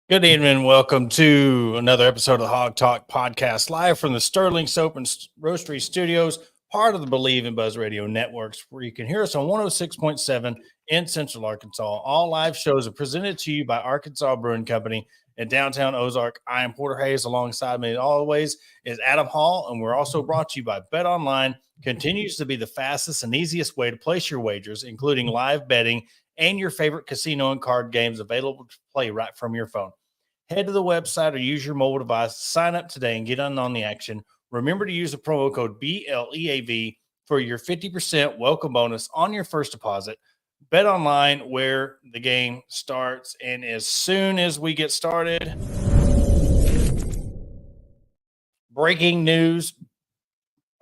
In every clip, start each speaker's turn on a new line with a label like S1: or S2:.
S1: Good evening. Welcome to another episode of the Hog Talk podcast, live from the Sterling Soap and Roastery Studios, part of the Believe in Buzz Radio networks, where you can hear us on 106.7 in Central Arkansas. All live shows are presented to you by Arkansas Brewing Company in downtown Ozark. I am Porter Hayes. Alongside me, as always, is Adam Hall, and we're also brought to you by Bet Online. Continues to be the fastest and easiest way to place your wagers, including live betting and your favorite casino and card games available to play right from your phone. Head to the website or use your mobile device, sign up today and get on the action. Remember to use the promo code BLEAV for your 50% welcome bonus on your first deposit. Bet Online, where the game starts. And as soon as we get started, breaking news,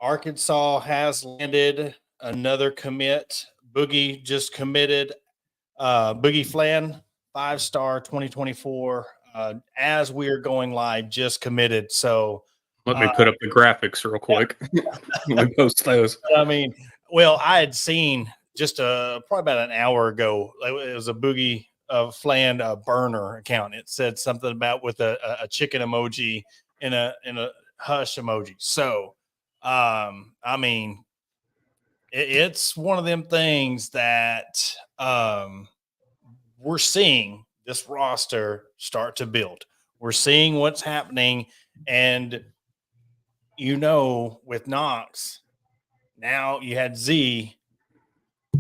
S1: Arkansas has landed another commit. Boogie just committed. Boogie Flan, 5-star 2024. As we are going live, just committed. So
S2: let me put up the graphics real quick. We post those.
S1: I mean, well, I had seen just probably about an hour ago. It was a Boogie Flan burner account. It said something about with a chicken emoji in a hush emoji. So, I mean, it's one of them things that we're seeing this roster start to build. We're seeing what's happening. And, with Knox, now you had Z.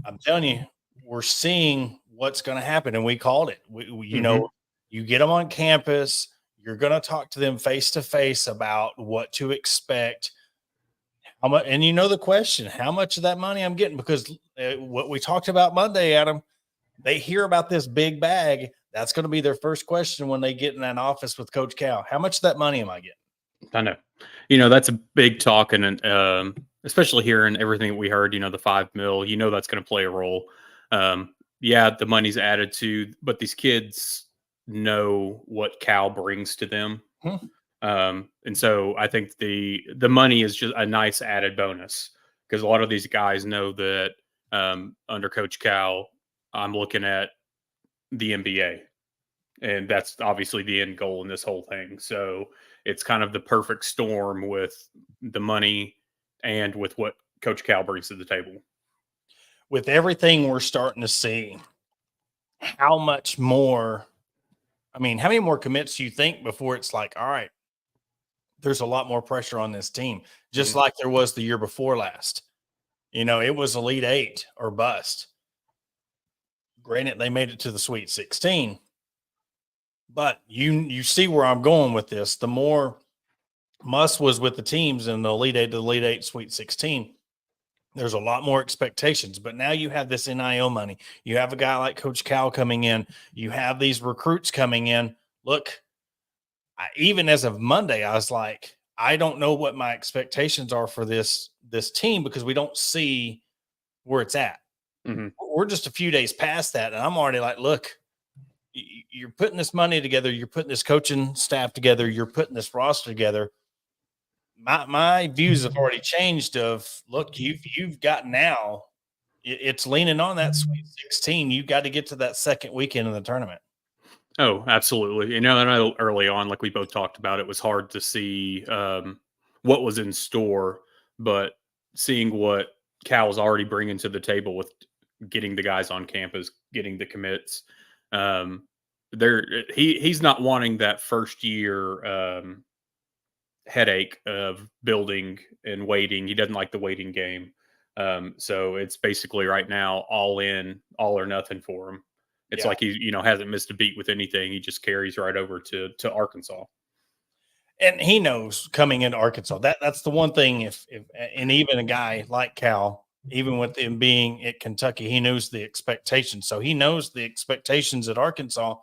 S1: I'm telling you, we're seeing what's going to happen. And we called it. You get them on campus. You're going to talk to them face to face about what to expect. How much, and the question, how much of that money I'm getting? Because what we talked about Monday, Adam, they hear about this big bag. That's going to be their first question when they get in that office with Coach Cal. How much of that money am I getting?
S2: I know. That's a big talk, and especially hearing everything we heard, the $5 million, that's going to play a role. Yeah, the money's added to, but these kids know what Cal brings to them. And so I think the money is just a nice added bonus, because a lot of these guys know that under Coach Cal, I'm looking at the NBA, and that's obviously the end goal in this whole thing. So it's kind of the perfect storm with the money and with what Coach Cal brings to the table.
S1: With everything we're starting to see, how many more commits do you think before it's like, all right, there's a lot more pressure on this team, just like there was the year before last? It was Elite 8 or bust. Granted, they made it to the Sweet 16, but you see where I'm going with this. The more Muss was with the teams in the Elite 8 to the Elite 8 Sweet 16, there's a lot more expectations. But now you have this NIL money. You have a guy like Coach Cal coming in. You have these recruits coming in. Look, even as of Monday, I was like, I don't know what my expectations are for this team, because we don't see where it's at. We're just a few days past that, and I'm already like, look, you're putting this money together. You're putting this coaching staff together. You're putting this roster together. My views have already changed of, look, you've got now, it's leaning on that Sweet 16. You've got to get to that second weekend of the tournament.
S2: Oh, absolutely. I know early on, like we both talked about, it was hard to see what was in store, but seeing what Cal's already bringing to the table with getting the guys on campus, getting the commits, he's not wanting that first year headache of building and waiting. He doesn't like the waiting game. So it's basically right now all in, all or nothing for him. It's like he, hasn't missed a beat with anything. He just carries right over to Arkansas.
S1: And he knows coming into Arkansas, that's the one thing. If and even a guy like Cal, even with him being at Kentucky, he knows the expectations. So he knows the expectations at Arkansas.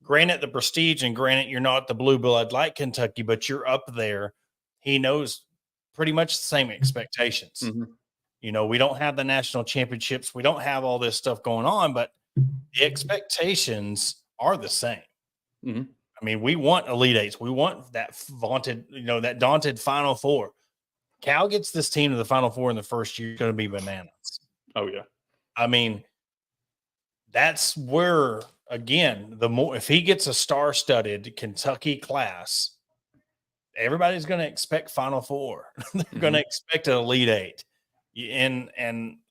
S1: Granted the prestige, and granted you're not the blue blood like Kentucky, but you're up there. He knows pretty much the same expectations. We don't have the national championships. We don't have all this stuff going on, but the expectations are the same. I mean, we want Elite Eights. We want that vaunted, that daunted Final Four. Cal gets this team to the Final Four in the first year, going to be bananas.
S2: Oh, yeah.
S1: I mean, that's where again, the more if he gets a star-studded Kentucky class, everybody's going to expect Final Four. They're going to expect an Elite Eight. And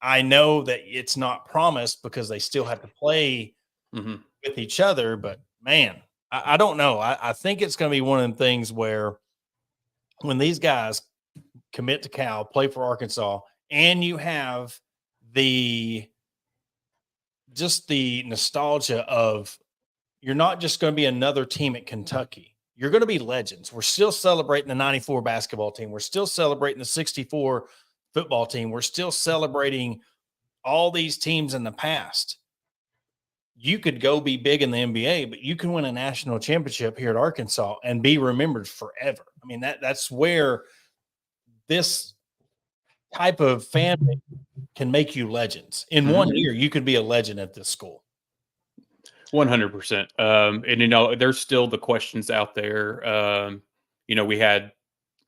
S1: I know that it's not promised because they still have to play with each other. But man, I don't know. I think it's going to be one of them things where when these guys commit to Cal, play for Arkansas, and you have the nostalgia of you're not just going to be another team at Kentucky. You're going to be legends. We're still celebrating the 94 basketball team. We're still celebrating the 64 football team. We're still celebrating all these teams in the past. You could go be big in the NBA, but you can win a national championship here at Arkansas and be remembered forever. I mean, that's where this type of family can make you legends. In 1 year, you could be a legend at this school.
S2: 100%. And there's still the questions out there. We had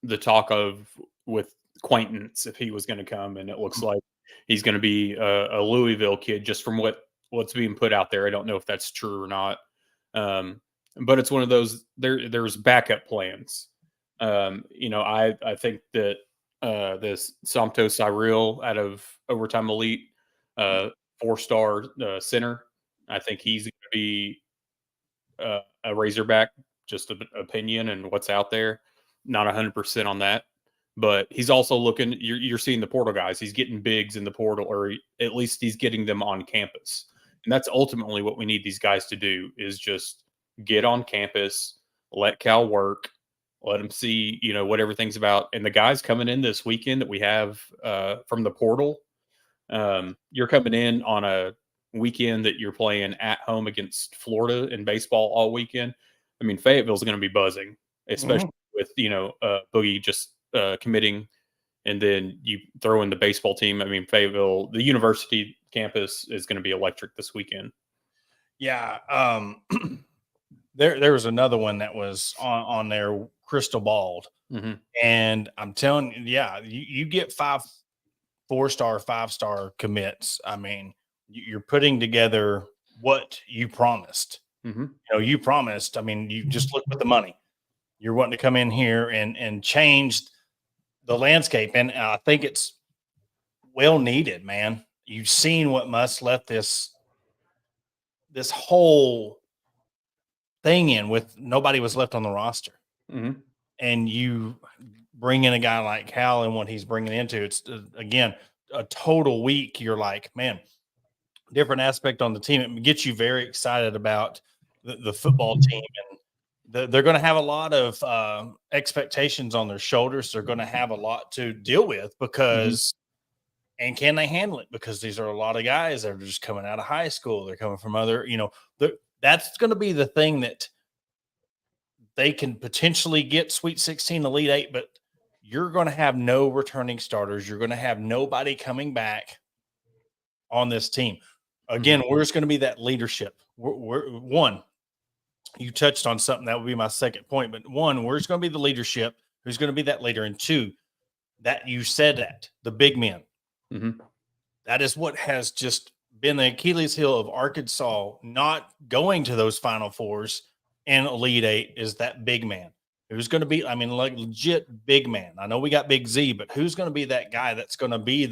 S2: the talk of with Quaintance if he was going to come, and it looks like he's going to be a Louisville kid just from what's being put out there. I don't know if that's true or not. But it's one of those there's backup plans. I think that this Somto Cyril out of Overtime Elite, 4-star center, I think he's going to be a Razorback, just an opinion and what's out there. Not 100% on that, but he's also looking. You're seeing the portal guys. He's getting bigs in the portal, or at least he's getting them on campus. And that's ultimately what we need these guys to do: is just get on campus, let Cal work, let them see what everything's about. And the guys coming in this weekend that we have from the portal, you're coming in on a weekend that you're playing at home against Florida in baseball all weekend. I mean, Fayetteville's going to be buzzing, especially with Boogie just committing, and then you throw in the baseball team. I mean, Fayetteville, the university campus, is going to be electric this weekend.
S1: Yeah. There was another one that was on there, Crystal Bald. And I'm telling you, yeah, you get 4-star, 5-star commits. I mean, you're putting together what you promised. You promised. I mean, you just look at the money. You're wanting to come in here and change the landscape. And I think it's well needed, man. You've seen what Muss left this whole thing in with nobody was left on the roster. And you bring in a guy like Cal and what he's bringing into it's again, a total week. You're like, man, different aspect on the team. It gets you very excited about the football team, and they're going to have a lot of expectations on their shoulders. They're going to have a lot to deal with because, and can they handle it? Because these are a lot of guys that are just coming out of high school. They're coming from other, that's going to be the thing that they can potentially get Sweet 16, Elite 8, but you're going to have no returning starters. You're going to have nobody coming back on this team. Again, where's going to be that leadership? One, you touched on something that would be my second point, but one, where's going to be the leadership? Who's going to be that leader? And two, that you said that the big men. That is what has just been the Achilles heel of Arkansas not going to those Final Fours and Elite Eight is that big man. Who's going to be, I mean, like legit big man. I know we got Big Z, but who's going to be that guy that's going to be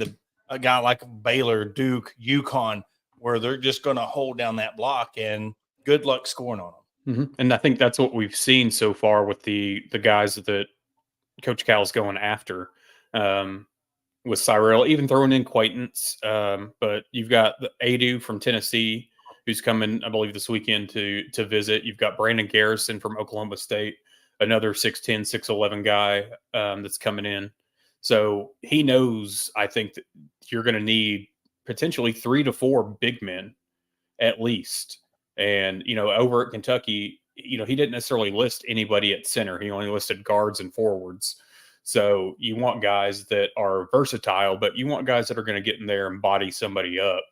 S1: a guy like Baylor, Duke, UConn, where they're just going to hold down that block and good luck scoring on them.
S2: And I think that's what we've seen so far with the guys that Coach Cal's going after. With Cyril, even throwing in Quaintance. But you've got the Adu from Tennessee, who's coming, I believe, this weekend to visit. You've got Brandon Garrison from Oklahoma State, another 6'10", 6'11" guy that's coming in. So he knows, I think, that you're going to need potentially 3 to 4 big men at least. And, over at Kentucky, he didn't necessarily list anybody at center. He only listed guards and forwards. So you want guys that are versatile, but you want guys that are going to get in there and body somebody up,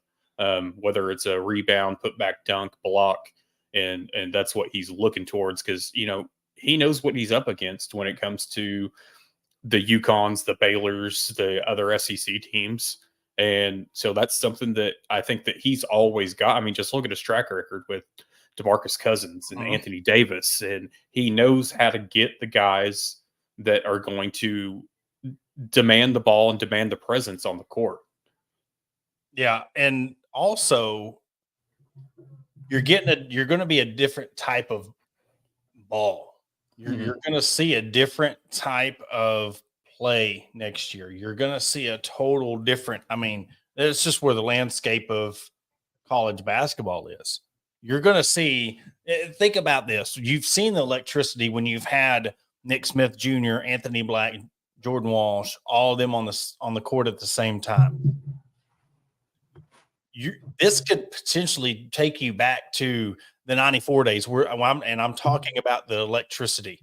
S2: whether it's a rebound, put back dunk, block. And that's what he's looking towards because, he knows what he's up against when it comes to the UConns, the Baylors, the other SEC teams. And so that's something that I think that he's always got. I mean, just look at his track record with DeMarcus Cousins and
S1: Mhm.
S2: Anthony Davis, and he knows how to get the guys that are going to demand the ball and demand the presence on the court.
S1: Yeah, and also you're going to be a different type of ball. You're
S2: Mhm.
S1: going to see a different type of play next year. You're going to see a total different. I mean, it's just where the landscape of college basketball is. You're going to see. Think about this. You've seen the electricity when you've had Nick Smith Jr., Anthony Black, Jordan Walsh, all of them on the court at the same time. This could potentially take you back to the 94 days where I'm talking about the electricity,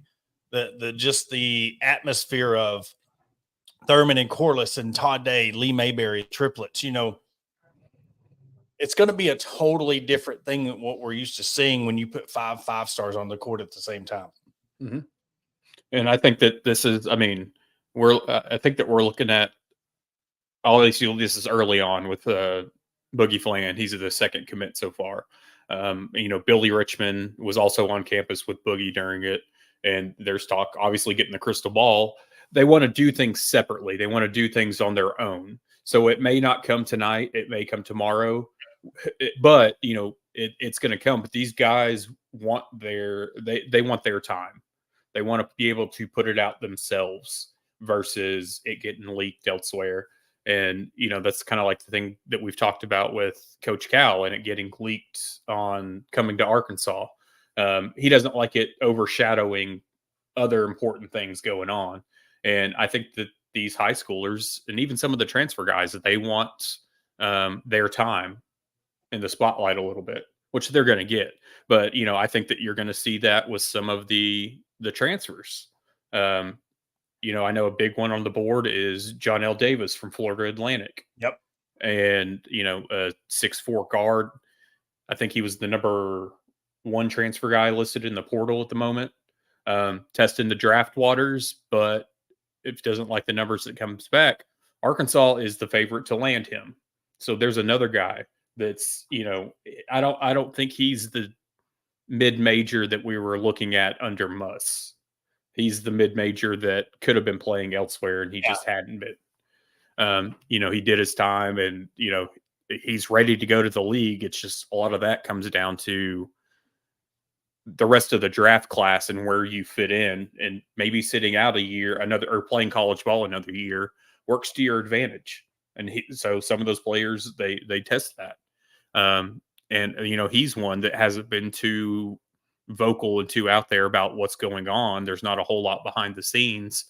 S1: the just the atmosphere of Thurman and Corliss and Todd Day, Lee Mayberry triplets. It's going to be a totally different thing than what we're used to seeing when you put five stars on the court at the same time.
S2: Mhm. And I think that this is, I mean, I think that we're looking at obviously this is early on with Boogie Flan. He's the second commit so far. Billy Richmond was also on campus with Boogie during it, and there's talk obviously getting the crystal ball. They want to do things separately. They want to do things on their own. So it may not come tonight. It may come tomorrow, but it's going to come. But these guys want they want their time. They want to be able to put it out themselves versus it getting leaked elsewhere. And, that's kind of like the thing that we've talked about with Coach Cal and it getting leaked on coming to Arkansas. He doesn't like it overshadowing other important things going on. And I think that these high schoolers and even some of the transfer guys that they want their time in the spotlight a little bit, which they're going to get. But, I think that you're going to see that with some of the transfers. I know a big one on the board is John L. Davis from Florida Atlantic.
S1: Yep.
S2: And, a 6'4" guard. I think he was the number one transfer guy listed in the portal at the moment. Testing the draft waters, but if he doesn't like the numbers that comes back, Arkansas is the favorite to land him. So there's another guy that's, I don't think he's the mid-major that we were looking at under Muss. He's the mid-major that could have been playing elsewhere and he
S1: Yeah.
S2: just hadn't been. He did his time and, he's ready to go to the league. It's just a lot of that comes down to the rest of the draft class and where you fit in, and maybe sitting out a year, or playing college ball another year works to your advantage. And so some of those players, they test that. And he's one that hasn't been too vocal and too out there about what's going on. There's not a whole lot behind the scenes,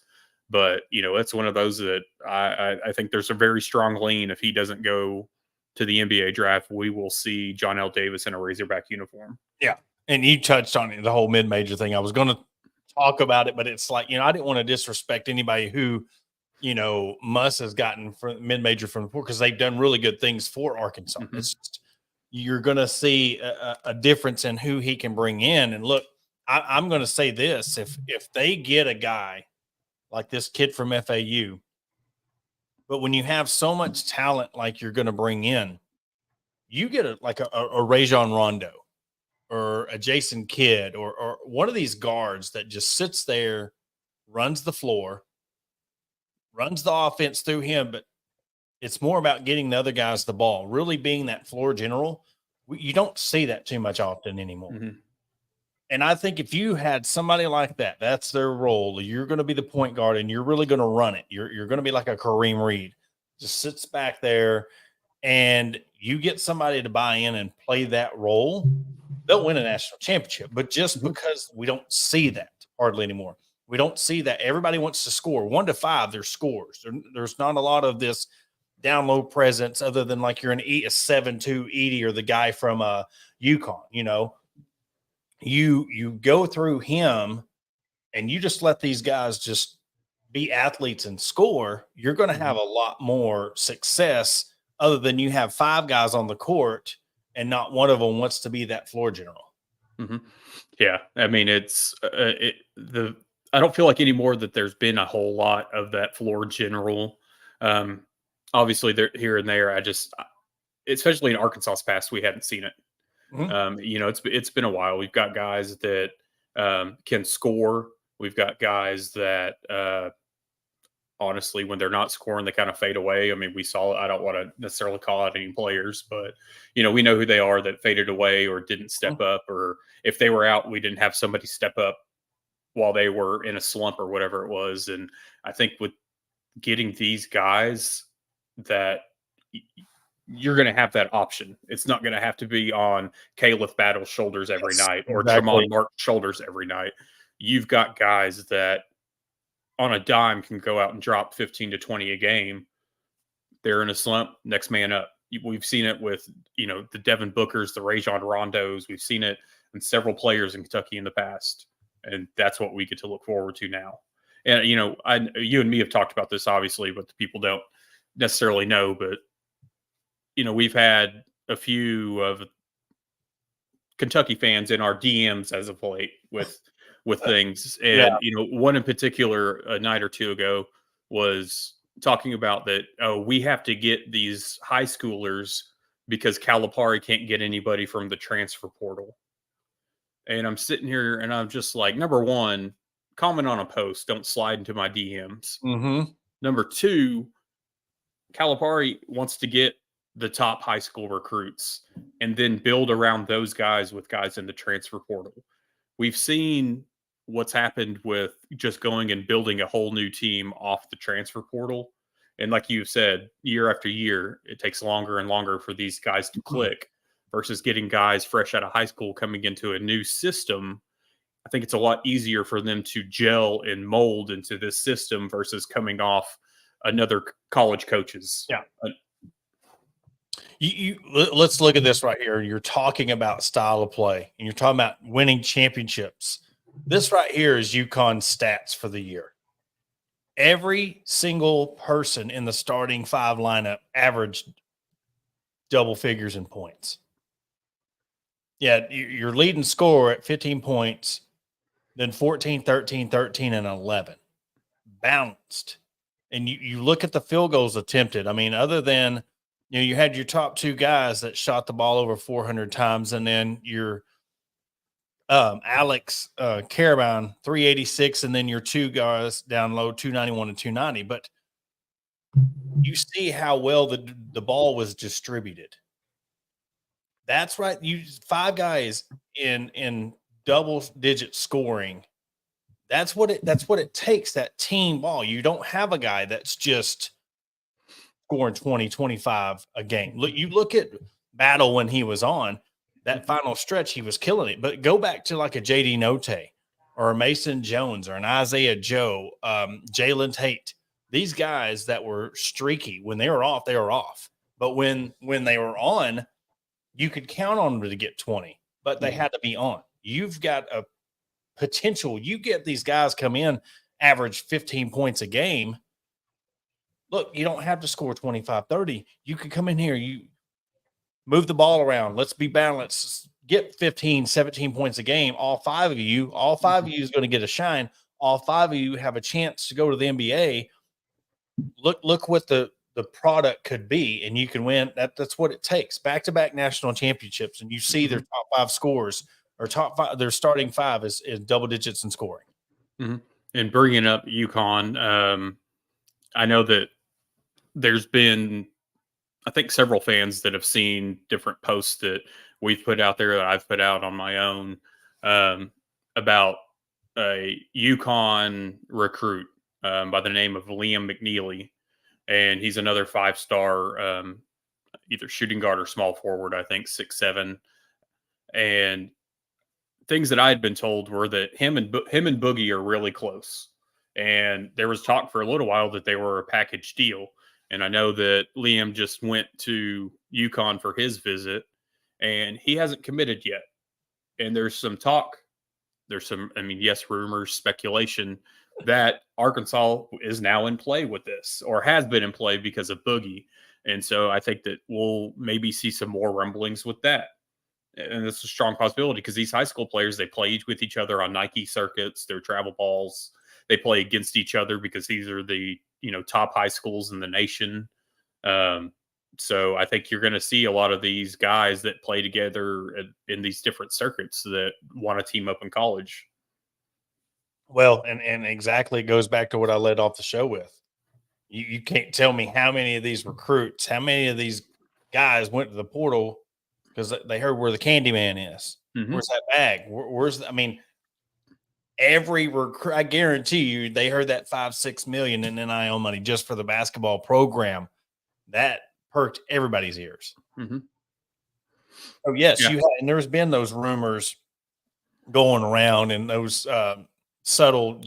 S2: but it's one of those that I think there's a very strong lean. If he doesn't go to the NBA draft, we will see John L. Davis in a Razorback uniform.
S1: Yeah. And you touched on it, the whole mid-major thing. I was going to talk about it, but it's like, I didn't want to disrespect anybody who, Muss has gotten from mid-major from the pool because they've done really good things for Arkansas.
S2: Mm-hmm.
S1: It's just, you're going to see a difference in who he can bring in. And look, I'm going to say this: if they get a guy like this kid from FAU, but when you have so much talent like you're going to bring in, you get a Rajon Rondo or a Jason Kidd or one of these guards that just sits there, runs the floor, runs the offense through him, but it's more about getting the other guys the ball, really being that floor general. You don't see that too much often anymore.
S2: Mm-hmm.
S1: And I think if you had somebody like that, that's their role. You're going to be the point guard and you're really going to run it. You're going to be like a Kareem Reed, just sits back there, and you get somebody to buy in and play that role, they'll win a national championship. But just because we don't see that hardly anymore, we don't see that. Everybody wants to score 1 to 5. There's scores. There's not a lot of this down low presence other than like you're a 7-2 Edie or the guy from UConn. You go through him and you just let these guys just be athletes and score. You're going to have a lot more success other than you have 5 guys on the court and not one of them wants to be that floor general.
S2: Mm-hmm. Yeah. I mean, I don't feel like anymore that there's been a whole lot of that floor general. Obviously, there here and there. Especially in Arkansas's past, we hadn't seen it.
S1: Mhm.
S2: It's been a while. We've got guys that can score. We've got guys that honestly, when they're not scoring, they kind of fade away. I mean, we saw. I don't want to necessarily call out any players, but we know who they are that faded away or didn't step up, or if they were out, we didn't have somebody step up while they were in a slump or whatever it was. And I think with getting these guys that you're going to have that option. It's not going to have to be on Caliph Battle's shoulders every
S1: Yes,
S2: night or
S1: exactly.
S2: Tremont Mark's shoulders every night. You've got guys that on a dime can go out and drop 15 to 20 a game. They're in a slump, next man up. We've seen it with, the Devin Bookers, the Rajon Rondos. We've seen it in several players in Kentucky in the past. And that's what we get to look forward to now. And, you and me have talked about this, obviously, but the people don't necessarily know. But, we've had a few of Kentucky fans in our DMs as of late with things.
S1: Yeah.
S2: And, one in particular a night or two ago was talking about that, oh, we have to get these high schoolers because Calipari can't get anybody from the transfer portal. And I'm sitting here and I'm just like, number one, comment on a post, don't slide into my DMs.
S1: Mm-hmm.
S2: Number two, Calipari wants to get the top high school recruits and then build around those guys with guys in the transfer portal. We've seen what's happened with just going and building a whole new team off the transfer portal. And like you said, year after year, it takes longer and longer for these guys to click versus getting guys fresh out of high school coming into a new system. I think it's a lot easier for them to gel and mold into this system versus coming off another college coaches.
S1: Yeah. Let's look at this right here. You're talking about style of play, and you're talking about winning championships. This right here is UConn stats for the year. Every single person in the starting five lineup averaged double figures in points. Yeah, your leading scorer at 15 points, then 14, 13, 13, and 11. Balanced. And you look at the field goals attempted. I mean, other than, you had your top two guys that shot the ball over 400 times, and then your Alex Carabine 386, and then your two guys down low 291 and 290. But you see how well the ball was distributed. That's right. You five guys in double digit scoring. That's what it takes, that team ball. You don't have a guy that's just scoring 20, 25 a game. Look at Battle when he was on that final stretch, he was killing it. But go back to like a JD Note or a Mason Jones or an Isaiah Joe, Jalen Tate. These guys that were streaky, when they were off, they were off. But when they were on, you could count on them to get 20, but they had to be on. You've got a potential. You get these guys come in, average 15 points a game. Look, you don't have to score 25, 30. You can come in here, you move the ball around. Let's be balanced. Get 15, 17 points a game. All five of you is going to get a shine. All five of you have a chance to go to the NBA. Look what the product could be, and you can win. That's what it takes. Back-to-back national championships, and you see their top five scores or top five, their starting five is double digits in scoring.
S2: Mm-hmm. And bringing up UConn, I know that there's been, I think, several fans that have seen different posts that we've put out there that I've put out on my own about a UConn recruit by the name of Liam McNeely. And he's another 5-star, either shooting guard or small forward, I think 6'7". And things that I had been told were that him and Boogie are really close. And there was talk for a little while that they were a package deal. And I know that Liam just went to UConn for his visit, and he hasn't committed yet. And there's some talk. There's some, yes, rumors, speculation that Arkansas is now in play with this, or has been in play because of Boogie. And so I think that we'll maybe see some more rumblings with that. And it's a strong possibility because these high school players, they play with each other on Nike circuits, their travel balls. They play against each other because these are the top high schools in the nation. So I think you're going to see a lot of these guys that play together in these different circuits that want to team up in college.
S1: Well, and exactly it goes back to what I led off the show with. You can't tell me how many of these recruits, how many of these guys went to the portal because they heard where the candy man is.
S2: Mm-hmm.
S1: Where's that bag? I mean, every recruit, I guarantee you, they heard that 5-6 million in NIL money just for the basketball program. That perked everybody's ears.
S2: Mm-hmm.
S1: Oh, yes, and there's been those rumors going around and those subtle,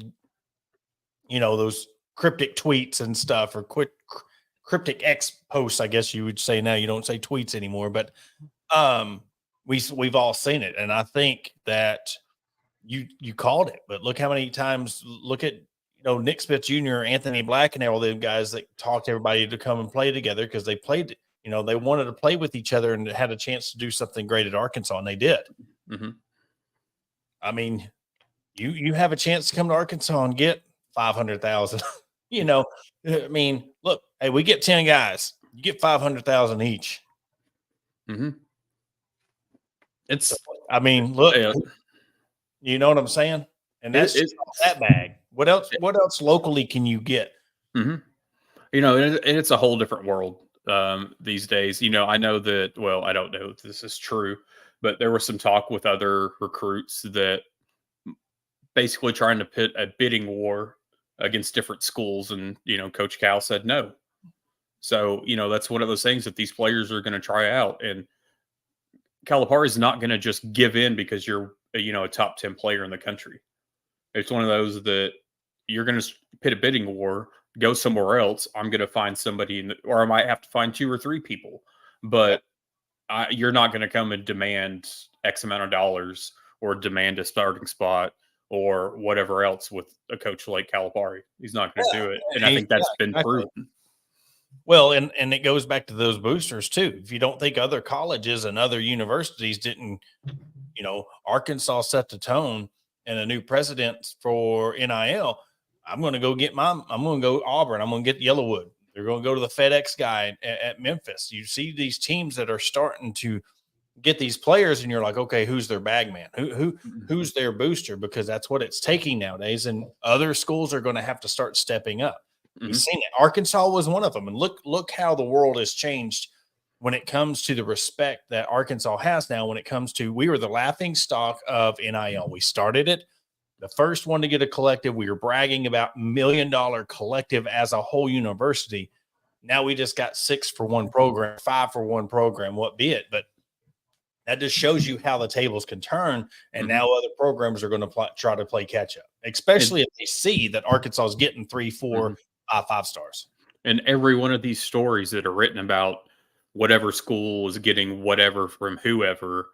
S1: those cryptic tweets and stuff, or cryptic X posts, I guess you would say now. You don't say tweets anymore, but we've all seen it, and I think that you called it. But look how many times. Look at Nick Smith Jr., Anthony Black, and all them guys that talked everybody to come and play together because they played. They wanted to play with each other and had a chance to do something great at Arkansas, and they did.
S2: Mm-hmm.
S1: I mean, you have a chance to come to Arkansas and get 500,000. I mean, look, hey, we get 10 guys, you get 500,000 each.
S2: Mm-hmm.
S1: Look, you know what I'm saying? And that's just that bag. What else locally can you get?
S2: Mm-hmm. And it's a whole different world these days. I know that, well, I don't know if this is true, but there was some talk with other recruits that basically trying to pit a bidding war against different schools. And, Coach Cal said no. So, that's one of those things that these players are going to try out. And Calipari is not going to just give in because you're, a top 10 player in the country. It's one of those that you're going to pit a bidding war, go somewhere else. I'm going to find somebody, or I might have to find 2 or 3 people, but you're not going to come and demand X amount of dollars or demand a starting spot or whatever else with a coach like Calipari. He's not going to do it. And I think that's been proven.
S1: Well, and it goes back to those boosters too. If you don't think other colleges and other universities didn't, Arkansas set the tone and a new president for NIL. I'm going to go Auburn. I'm going to get Yellowwood. They're going to go to the FedEx guy at Memphis. You see these teams that are starting to get these players, and you're like, okay, who's their bag man? Who's their booster? Because that's what it's taking nowadays. And other schools are going to have to start stepping up. Mm-hmm. We've seen it. Arkansas was one of them. And look how the world has changed when it comes to the respect that Arkansas has now. When it comes to, we were the laughing stock of NIL. We started it. The first one to get a collective. We were bragging about $1 million collective as a whole university. Now we just got 6 for one program, 5 for one program, what be it. But that just shows you how the tables can turn. And now other programs are going to try to play catch up, especially if they see that Arkansas is getting 3, 4, 5 stars.
S2: And every one of these stories that are written about whatever school is getting whatever from whoever,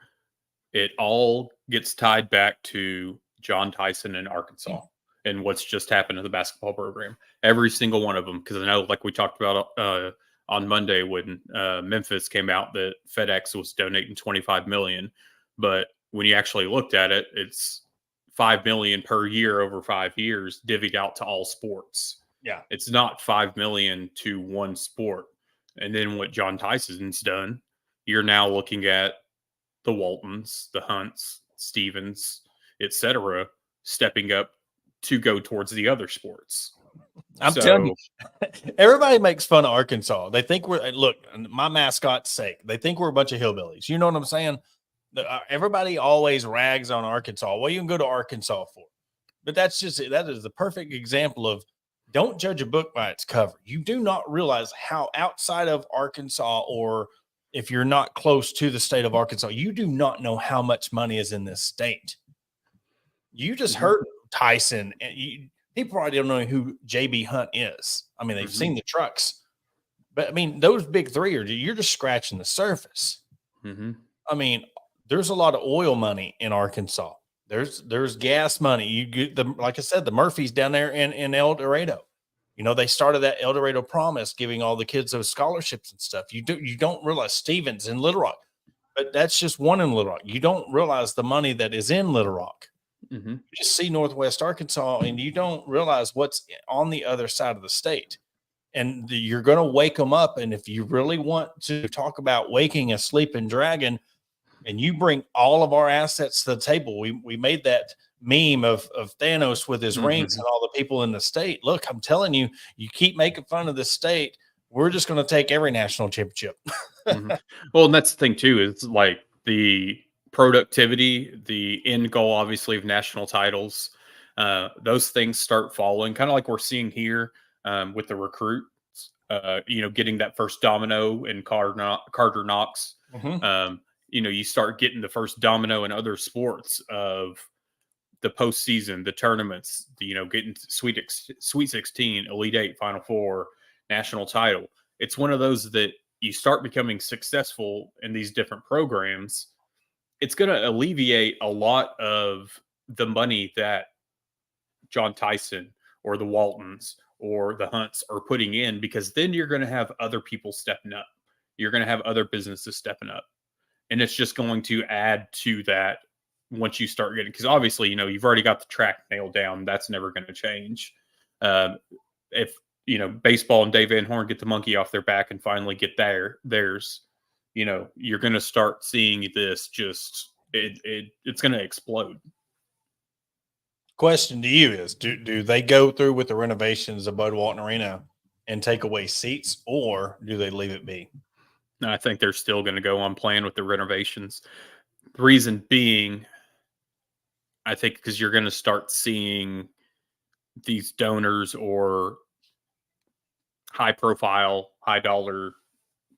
S2: it all gets tied back to John Tyson in Arkansas and what's just happened to the basketball program. Every single one of them. Because I know, like we talked about on Monday when Memphis came out, that FedEx was donating $25 million. But when you actually looked at it, it's $5 million per year over 5 years divvied out to all sports.
S1: Yeah.
S2: It's not $5 million to one sport. And then what John Tyson's done, you're now looking at the Waltons, the Hunts, Stevens, etc., stepping up to go towards the other sports.
S1: I'm telling you, everybody makes fun of Arkansas. They think look, my mascot's sake, they think we're a bunch of hillbillies. You know what I'm saying? Everybody always rags on Arkansas. What you can go to Arkansas for? But that is the perfect example of, don't judge a book by its cover. You do not realize how outside of Arkansas, or if you're not close to the state of Arkansas, you do not know how much money is in this state. You just heard Tyson, and people probably don't know who JB Hunt is. I mean, they've seen the trucks, but I mean, those big 3 you're just scratching the surface. I mean, there's a lot of oil money in Arkansas. There's gas money. You get like I said, the Murphys down there in El Dorado. They started that El Dorado Promise, giving all the kids those scholarships and stuff. You don't realize Stevens in Little Rock, but that's just one in Little Rock. You don't realize the money that is in Little Rock. You just see Northwest Arkansas, and you don't realize what's on the other side of the state. and you're going to wake them up. And if you really want to talk about waking a sleeping dragon, and you bring all of our assets to the table, we made that meme of Thanos with his rings and all the people in the state. Look, I'm telling you, you keep making fun of the state, we're just going to take every national championship.
S2: Well, and that's the thing too. It's like the productivity, the end goal, obviously, of national titles. Those things start falling, kind of like we're seeing here with the recruits. Getting that first domino in Carter Knox. You start getting the first domino in other sports of the postseason, the tournaments, getting Sweet 16, Elite Eight, Final Four, national title. It's one of those that you start becoming successful in these different programs. It's going to alleviate a lot of the money that John Tyson or the Waltons or the Hunts are putting in, because then you're going to have other people stepping up. You're going to have other businesses stepping up. And it's just going to add to that once you start getting, because obviously, you've already got the track nailed down. That's never going to change. If, baseball and Dave Van Horn get the monkey off their back and finally get theirs, you're going to start seeing this it's going to explode.
S1: Question to you is, do they go through with the renovations of Bud Walton Arena and take away seats, or do they leave it be?
S2: No, I think they're still going to go on plan with the renovations. The reason being, I think, because you're going to start seeing these donors or high profile, high dollar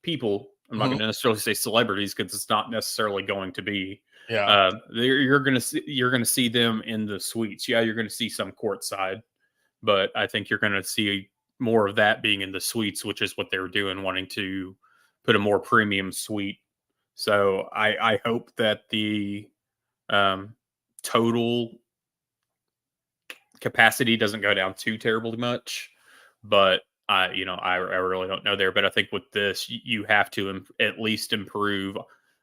S2: people. I'm not going to necessarily say celebrities, because it's not necessarily going to be.
S1: Yeah.
S2: You're going to see them in the suites. Yeah, you're going to see some courtside, but I think you're going to see more of that being in the suites, which is what they were doing, wanting to put a more premium suite. So I hope that the total capacity doesn't go down too terribly much, but I really don't know there. But I think with this, you have to at least improve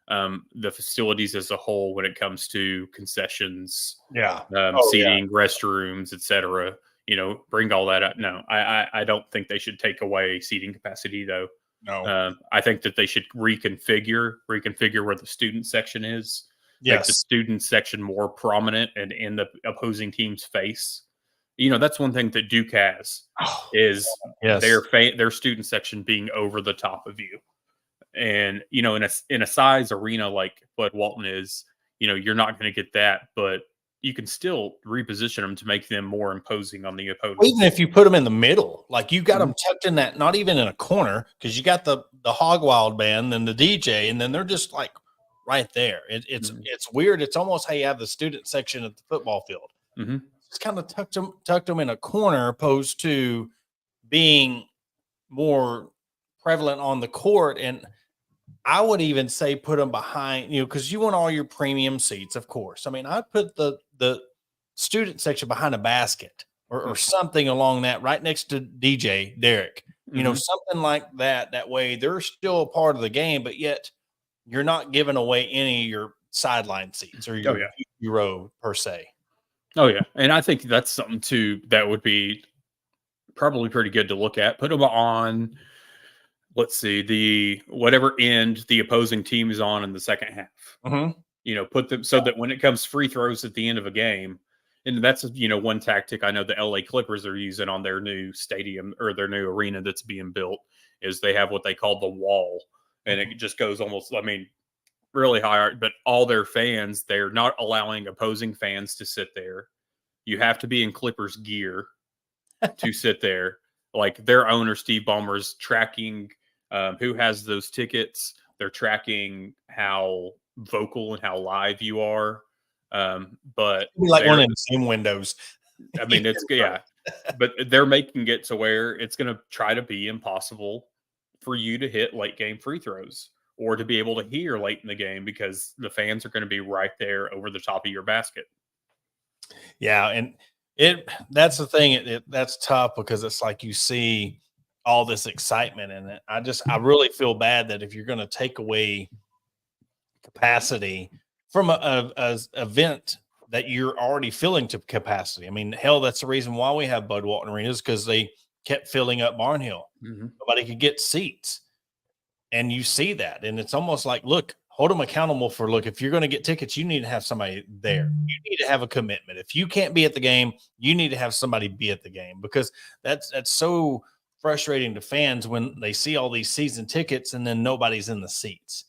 S2: the facilities as a whole when it comes to concessions, seating, restrooms, etc. Bring all that up. No, I don't think they should take away seating capacity, though.
S1: No.
S2: I think that they should reconfigure where the student section is.
S1: Yes.
S2: Make the student section more prominent and in the opposing team's face. That's one thing that Duke has is their student section being over the top of you. And, in a size arena like Bud Walton is, you're not going to get that, but you can still reposition them to make them more imposing on the opponent.
S1: Even if you put them in the middle, like you got them tucked in that, not even in a corner, because you got the Hog Wild band and the DJ, and then they're just like right there. It's weird. It's almost how you have the student section at the football field. It's kind of tucked them in a corner, opposed to being more prevalent on the court. And I would even say put them behind, because you want all your premium seats, of course. I mean, I'd put the student section behind a basket or something along that, right next to DJ Derek, something like that. That way they're still a part of the game, but yet you're not giving away any of your sideline seats or your row per se.
S2: Oh, yeah. And I think that's something too that would be probably pretty good to look at. Put them on, let's see, the whatever end the opposing team is on in the second half. Put them so that when it comes free throws at the end of a game, and that's one tactic I know the LA Clippers are using on their new stadium or their new arena that's being built, is they have what they call the wall, and it just goes almost, really high, but all their fans, they're not allowing opposing fans to sit there. You have to be in Clippers gear to sit there. Like their owner, Steve Ballmer's tracking who has those tickets. They're tracking how vocal and how live you are. But
S1: like one of the same windows.
S2: I mean, it's but they're making it to where it's going to try to be impossible for you to hit late game free throws or to be able to hear late in the game, because the fans are going to be right there over the top of your basket.
S1: Yeah. And that's the thing. That's tough, because it's like you see all this excitement in it. I really feel bad that if you're going to take away capacity from a event that you're already filling to capacity. I mean, hell, that's the reason why we have Bud Walton Arenas, because they kept filling up Barnhill.
S2: Mhm.
S1: Nobody could get seats. And you see that. And it's almost like, look, hold them accountable for, look, if you're going to get tickets, you need to have somebody there. You need to have a commitment. If you can't be at the game, you need to have somebody be at the game, because that's so frustrating to fans when they see all these season tickets and then nobody's in the seats.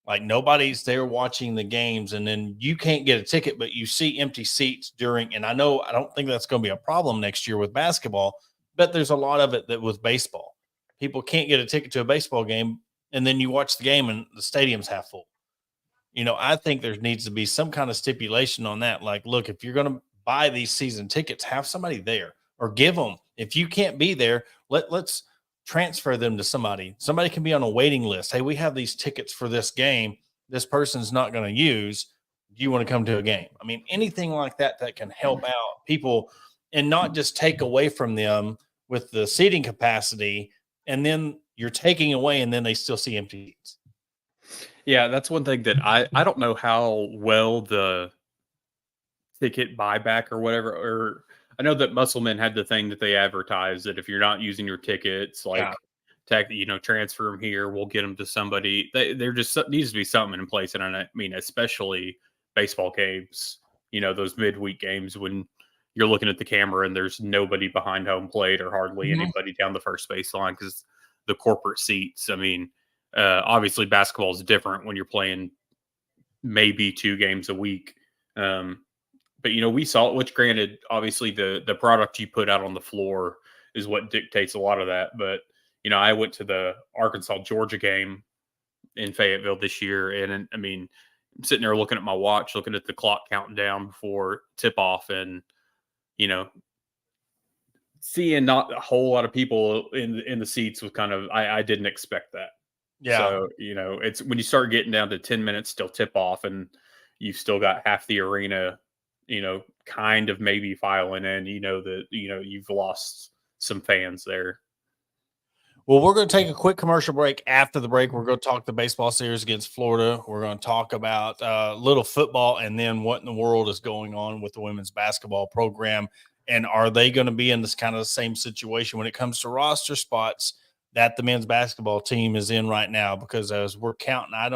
S1: Like, nobody's there watching the games, and then you can't get a ticket, but you see empty seats during. And I don't think that's going to be a problem next year with basketball, but there's a lot of it that with baseball. People can't get a ticket to a baseball game, and then you watch the game and the stadium's half full. I think there needs to be some kind of stipulation on that. Like, look, if you're going to buy these season tickets, have somebody there, or give them. If you can't be there, let's transfer them to somebody. Somebody can be on a waiting list. Hey, we have these tickets for this game. This person's not going to use. Do you want to come to a game? I mean, anything like that can help out people and not just take away from them with the seating capacity. And then you're taking away, and then they still see empty seats.
S2: Yeah, that's one thing that I don't know how well the ticket buyback or whatever, or I know that Muscleman had the thing that they advertised that if you're not using your tickets, like transfer them here, we'll get them to somebody. There just needs to be something in place. And I mean, especially baseball games, those midweek games when you're looking at the camera and there's nobody behind home plate or hardly anybody down the first base line because the corporate seats. I mean, obviously basketball is different when you're playing maybe 2 games a week. But, we saw it, which granted, obviously the product you put out on the floor is what dictates a lot of that. But, I went to the Arkansas-Georgia game in Fayetteville this year. And I mean, I'm sitting there looking at my watch, looking at the clock counting down before tip off, and, seeing not a whole lot of people in the seats was kind of, I didn't expect that.
S1: Yeah.
S2: So, it's when you start getting down to 10 minutes till tip off and you've still got half the arena, kind of maybe filing in, that, you've lost some fans there.
S1: Well, we're going to take a quick commercial break. After the break, we're going to talk the baseball series against Florida. We're going to talk about little football, and then what in the world is going on with the women's basketball program. And are they going to be in this kind of the same situation when it comes to roster spots that the men's basketball team is in right now? Because as we're counting, I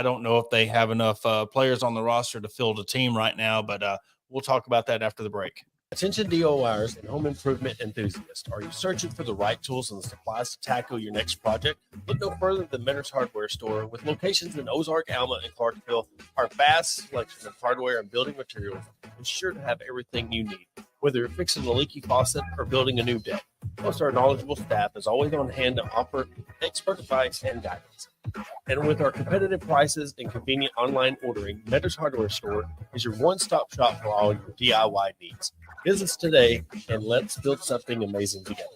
S1: don't know if they have enough players on the roster to fill the team right now, but we'll talk about that after the break.
S3: Attention DIYers and home improvement enthusiasts. Are you searching for the right tools and supplies to tackle your next project? Look no further than Mentor's Hardware Store. With locations in Ozark, Alma, and Clarksville, our vast selection of hardware and building materials is sure to have everything you need. Whether you're fixing a leaky faucet or building a new deck, most of our knowledgeable staff is always on hand to offer expert advice and guidance. And with our competitive prices and convenient online ordering, Mentor's Hardware Store is your one-stop shop for all your DIY needs. Visit us today, and let's build something amazing together.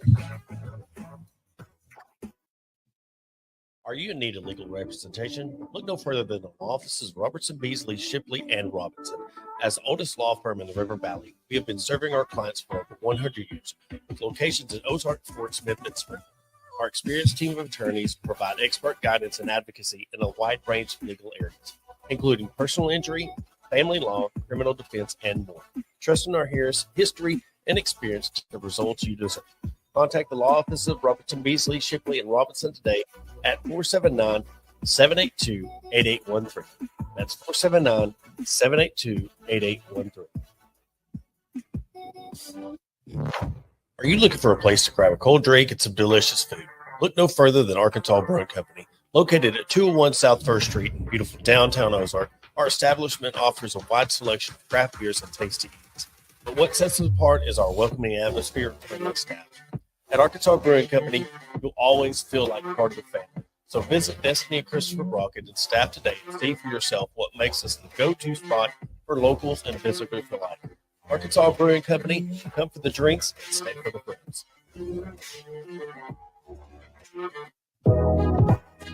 S3: Are you in need of legal representation? Look no further than the offices of Robertson, Beasley, Shipley, and Robinson. As the oldest law firm in the River Valley, we have been serving our clients for over 100 years, with locations in Ozark, Fort Smith, and Spring. Our experienced team of attorneys provide expert guidance and advocacy in a wide range of legal areas, including personal injury, family law, criminal defense, and more. Trust in our history and experience to the results you deserve. Contact the law offices of Robertson, Beasley, Shipley, and Robinson today at 479-782-8813. That's 479-782-8813. Are you looking for a place to grab a cold drink and some delicious food? Look no further than Arkansas Brewing Company. Located at 201 South 1st Street in beautiful downtown Ozark, our establishment offers a wide selection of craft beers and tasty eats. But what sets us apart is our welcoming atmosphere and friendly staff. At Arkansas Brewing Company, you'll always feel like part of the family. So visit Destiny and Christopher Brockett and staff today and see for yourself what makes us the go-to spot for locals and visitors alike. Arkansas Brewing Company, come for the drinks and stay for the friends.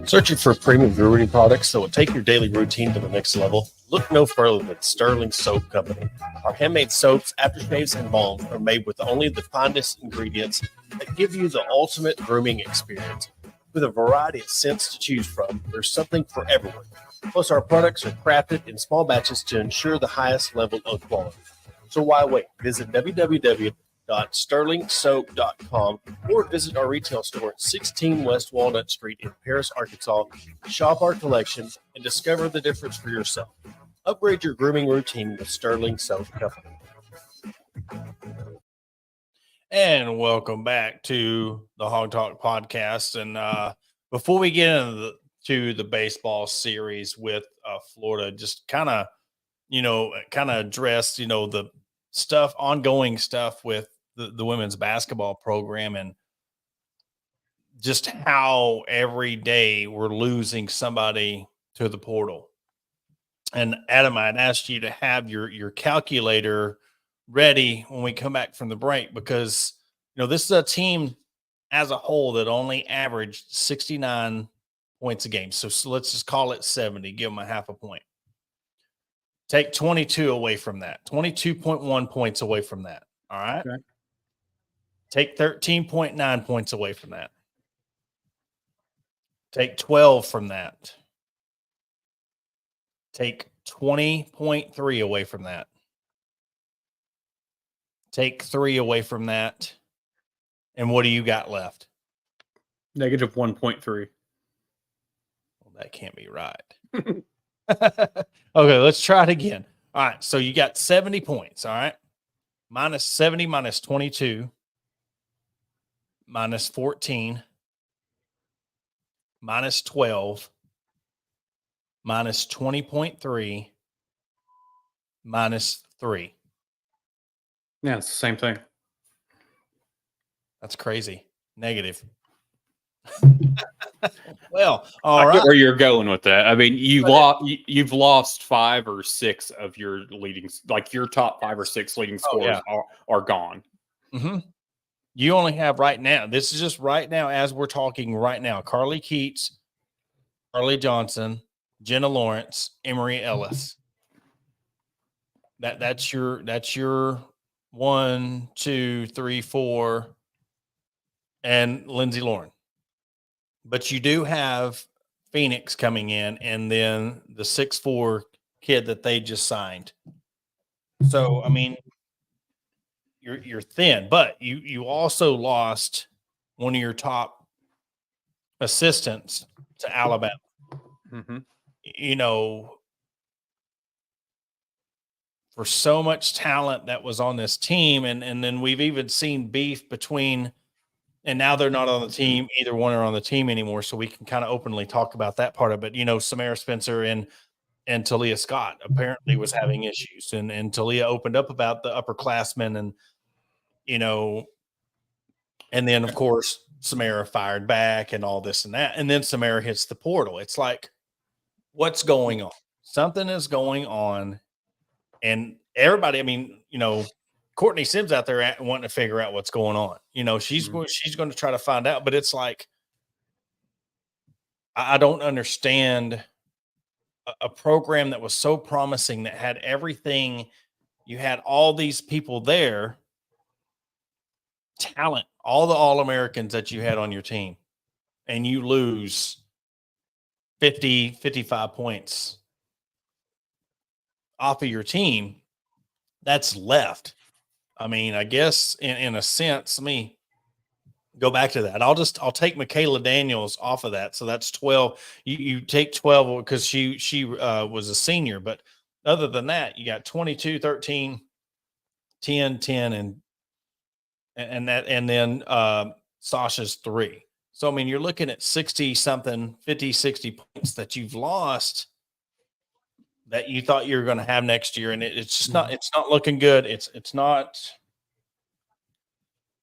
S3: Searching for premium brewery products that will take your daily routine to the next level? Look no further than Sterling Soap Company. Our handmade soaps, aftershaves, and balms are made with only the finest ingredients that give you the ultimate grooming experience. With a variety of scents to choose from, there's something for everyone. Plus, our products are crafted in small batches to ensure the highest level of quality. So why wait? Visit www www.sterlingsoap.com or visit our retail store at 16 West Walnut Street in Paris, Arkansas. Shop our collection and discover the difference for yourself. Upgrade your grooming routine with Sterling Soap Company.
S1: And welcome back to the Hog Talk podcast. And before we get into the baseball series with Florida, just kind of address, the ongoing stuff with the women's basketball program and just how every day we're losing somebody to the portal. And Adam, I'd asked you to have your calculator ready when we come back from the break, because this is a team as a whole that only averaged 69 points a game. So let's just call it 70, give them a half a point. Take 22 away from that, 22.1 points away from that. All right.
S2: Okay.
S1: Take 13.9 points away from that. Take 12 from that. Take 20.3 away from that. Take 3 away from that. And what do you got left?
S2: Negative 1.3.
S1: Well, that can't be right. Okay, let's try it again. All right, so you got 70 points, all right? Minus 70 minus 22 minus 14 minus 12 minus 20.3 minus 3.
S2: Yeah, it's the same thing.
S1: That's crazy. Negative. Well, all
S2: I
S1: right.
S2: get where you're going with that. I mean, you've lost 5 or 6 of your leading, like your top 5 or 6 leading scorers are gone.
S1: Mm-hmm. You only have right now. This is just right now as we're talking right now. Carly Keats, Carly Johnson, Jenna Lawrence, Emery Ellis. That's your 1, 2, 3, 4, and Lindsay Lauren. But you do have Phoenix coming in, and then the 6'4" kid that they just signed. So I mean, you're thin, but you also lost one of your top assistants to Alabama.
S2: Mm-hmm.
S1: For so much talent that was on this team, and then we've even seen beef between, and now they're not on the team. Either one are on the team anymore, so we can kind of openly talk about that part of it. Samara Spencer and Talia Scott apparently was having issues, and Talia opened up about the upperclassmen, and and then of course Samara fired back and all this and that, and then Samara hits the portal. It's like, what's going on? Something is going on. And everybody, I mean, Courtney Sims out there wanting to figure out what's going on. She's going to try to find out, but it's like, I don't understand a program that was so promising, that had everything. You had all these people there, talent, all the All-Americans that you had on your team, and you lose 50, 55 points off of your team that's left. I mean, I guess in a sense, let me go back to that. I'll take Michaela Daniels off of that. So that's 12. You take 12 because she was a senior, but other than that, you got 22, 13, 10, 10, and then Sasha's 3. So, I mean, you're looking at 60 something, 50, 60 points that you've lost that you thought you were going to have next year. And it's just not looking good. It's not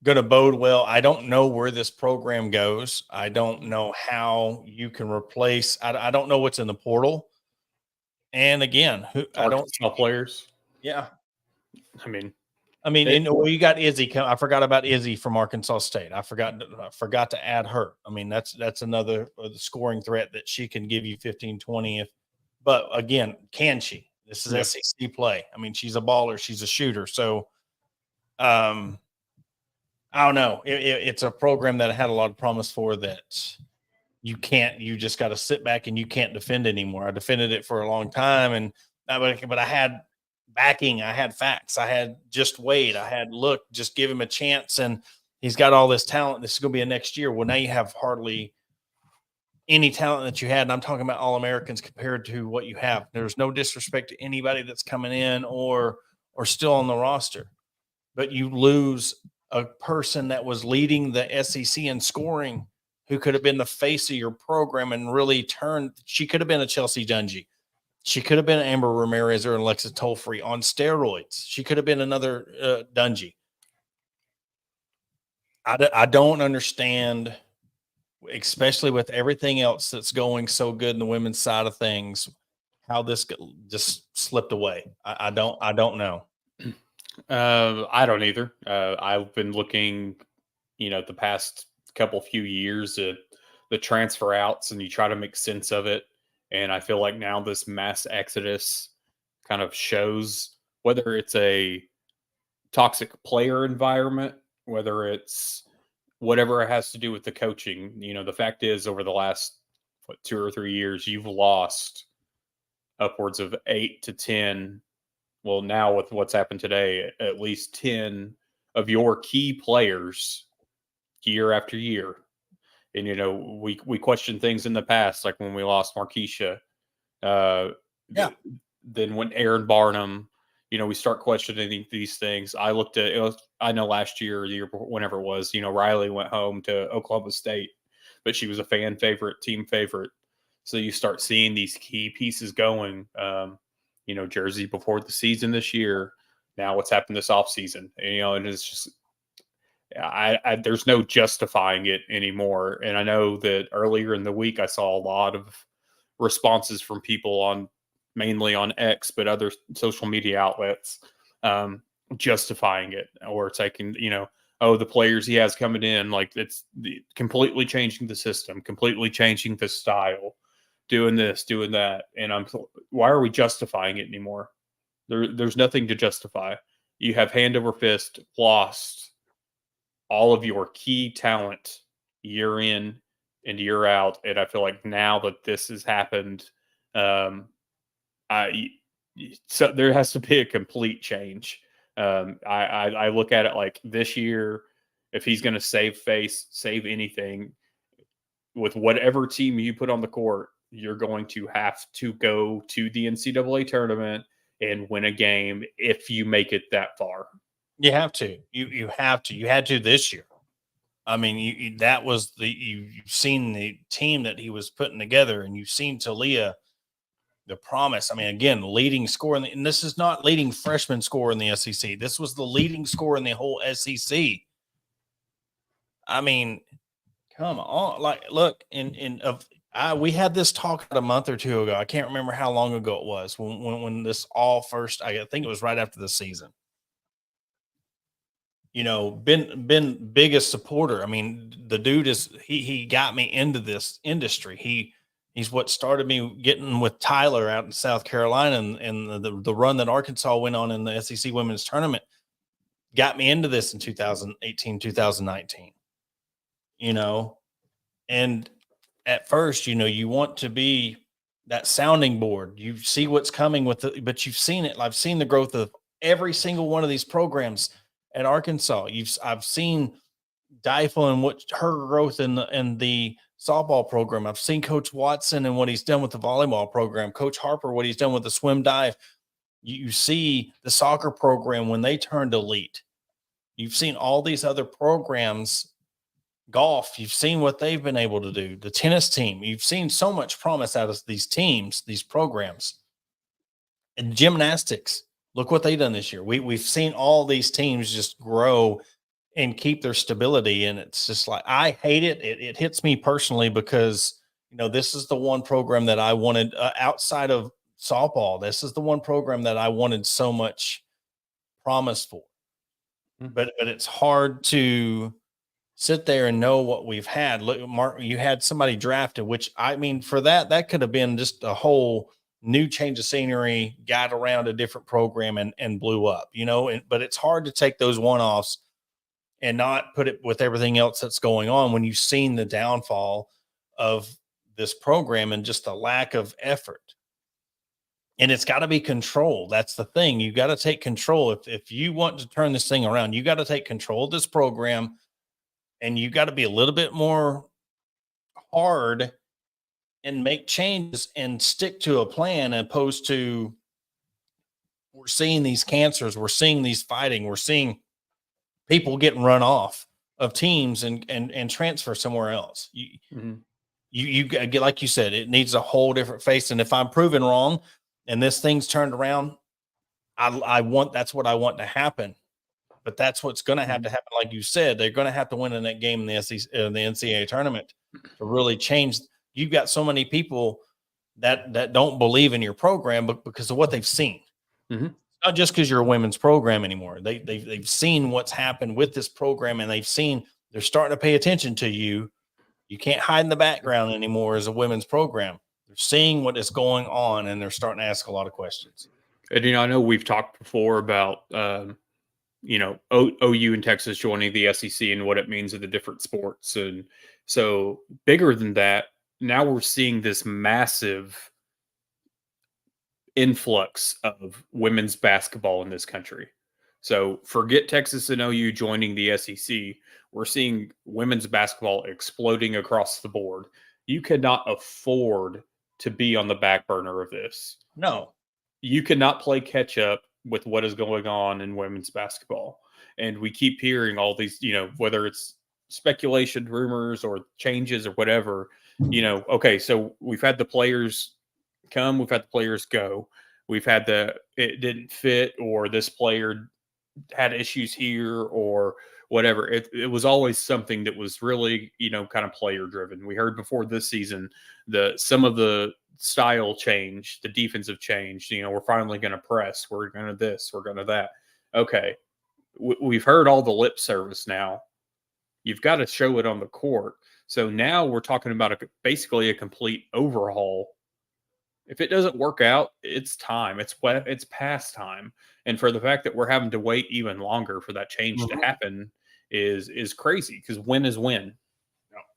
S1: going to bode well. I don't know where this program goes. I don't know how you can replace. I don't know what's in the portal. And again, I don't
S2: know players.
S1: Yeah.
S2: I mean,
S1: you got Izzy. I forgot about Izzy from Arkansas State. I forgot to add her. I mean, that's another scoring threat that she can give you 15, 20. But again, can she? This is SEC play. I mean, she's a baller. She's a shooter. So, I don't know. It's a program that I had a lot of promise for that you just got to sit back and you can't defend anymore. I defended it for a long time, but I had backing. I had facts. I had just wait. I had look, just give him a chance. And he's got all this talent. This is going to be a next year. Well, now you have hardly any talent that you had. And I'm talking about all Americans compared to what you have. There's no disrespect to anybody that's coming in or still on the roster, but you lose a person that was leading the SEC in scoring, who could have been the face of your program and really turned. She could have been a Chelsea Dungy. She could have been Amber Ramirez or Alexa Tollfree on steroids. She could have been another Dungy. I don't understand, especially with everything else that's going so good in the women's side of things, how this just slipped away. I don't know.
S2: I don't either. I've been looking, the past few years at the transfer outs, and you try to make sense of it. And I feel like now this mass exodus kind of shows whether it's a toxic player environment, whether it's whatever it has to do with the coaching. The fact is, over the last 2 or 3 years, you've lost upwards of 8 to 10. Well, now with what's happened today, at least 10 of your key players year after year. And, we questioned things in the past, like when we lost Markeisha. Then when Aaron Barnum, we start questioning these things. I looked at it. I know last year, the year before, whenever it was, Riley went home to Oklahoma State, but she was a fan favorite, team favorite. So you start seeing these key pieces going. Jersey before the season this year. Now what's happened this offseason, and it's just, there's no justifying it anymore. And I know that earlier in the week, I saw a lot of responses from people mainly on X, but other social media outlets, justifying it, or taking, the players he has coming in, like it's completely changing the system, completely changing the style, doing this, doing that. And why are we justifying it anymore? There's nothing to justify. You have hand over fist lost all of your key talent year in and year out. And I feel like now that this has happened, so there has to be a complete change. I look at it like this year, if he's going to save anything with whatever team you put on the court, you're going to have to go to the NCAA tournament and win a game if you make it that far.
S1: You have to. You have to. You had to this year. I mean, that was you've seen the team that he was putting together, and you've seen Talia, the promise. I mean, again, leading scorer, and this is not leading freshman scorer in the SEC. This was the leading scorer in the whole SEC. I mean, come on. Like, look, we had this talk a month or two ago. I can't remember how long ago it was when this all first, I think it was right after the season. Been biggest supporter. I mean, the dude he got me into this industry. He's what started me getting with Tyler out in South Carolina, and the run that Arkansas went on in the SEC women's tournament got me into this in 2018, 2019. And at first, you want to be that sounding board. You see what's coming but you've seen it. I've seen the growth of every single one of these programs at Arkansas. I've seen Deifel and what her growth in the softball program. I've seen Coach Watson and what he's done with the volleyball program. Coach Harper, what he's done with the swim dive. You see the soccer program when they turned elite. You've seen all these other programs. Golf, you've seen what they've been able to do. The tennis team, you've seen so much promise out of these teams, these programs. And gymnastics, look what they've done this year. We've seen all these teams just grow and keep their stability. And it's just like, I hate it. It hits me personally because, this is the one program that I wanted outside of softball. This is the one program that I wanted so much promise for. But it's hard to sit there and know what we've had. Look, Mark, you had somebody drafted, which I mean, for that could have been just a whole new change of scenery, got around a different program and blew up, but it's hard to take those one-offs and not put it with everything else that's going on when you've seen the downfall of this program and just the lack of effort. And it's got to be controlled. That's the thing. You got to take control. If you want to turn this thing around, you got to take control of this program, and you got to be a little bit more hard and make changes and stick to a plan, opposed to we're seeing these cancers, we're seeing these fighting, we're seeing people getting run off of teams and transfer somewhere else. You get, like you said, it needs a whole different face. And if I'm proven wrong and this thing's turned around, I want, that's what I want to happen. But that's what's going to have to happen. Like you said, they're going to have to win in that game in the the NCAA tournament to really change. You've got so many people that don't believe in your program, but because of what they've seen. Not just because you're a women's program anymore. They've seen what's happened with this program, and they've seen they're starting to pay attention to you. You can't hide in the background anymore as a women's program. They're seeing what is going on, and they're starting to ask a lot of questions.
S2: And I know we've talked before about OU and Texas joining the SEC and what it means in the different sports, and so bigger than that. Now we're seeing this massive influx of women's basketball in this country. So forget Texas and OU joining the SEC. We're seeing women's basketball exploding across the board. You cannot afford to be on the back burner of this.
S1: No,
S2: you cannot play catch up with what is going on in women's basketball. And we keep hearing all these, whether it's speculation, rumors, or changes or whatever, okay, so we've had the players come, we've had the players go, we've had it didn't fit, or this player had issues here, or whatever. It was always something that was really, kind of player driven. We heard before this season, some of the style change, the defensive change, we're finally going to press, we're going to this, we're going to that. Okay. We've heard all the lip service now. You've got to show it on the court. So now we're talking about basically a complete overhaul. If it doesn't work out, it's time. It's past time. And for the fact that we're having to wait even longer for that change to happen is crazy, because win is win.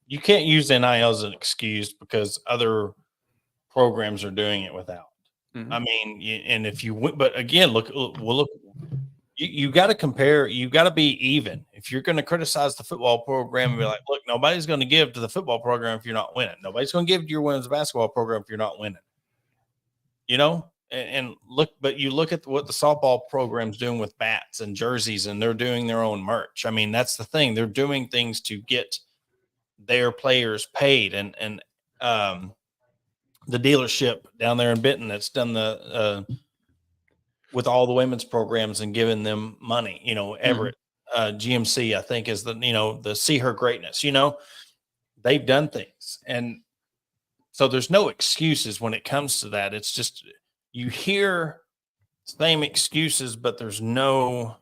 S1: You can't use NIL as an excuse because other programs are doing it without. I mean, and if you win, but again, look, you got to compare. You got to be even. If you're going to criticize the football program and be like, look, nobody's going to give to the football program if you're not winning. Nobody's going to give to your women's basketball program if you're not winning. And look, but you look at what the softball program's doing with bats and jerseys, and they're doing their own merch. I mean, that's the thing. They're doing things to get their players paid, and the dealership down there in Benton that's done the with all the women's programs and giving them money, Everett GMC, I think, is the See Her Greatness. They've done things, and so there's no excuses when it comes to that. It's just you hear same excuses, but there's no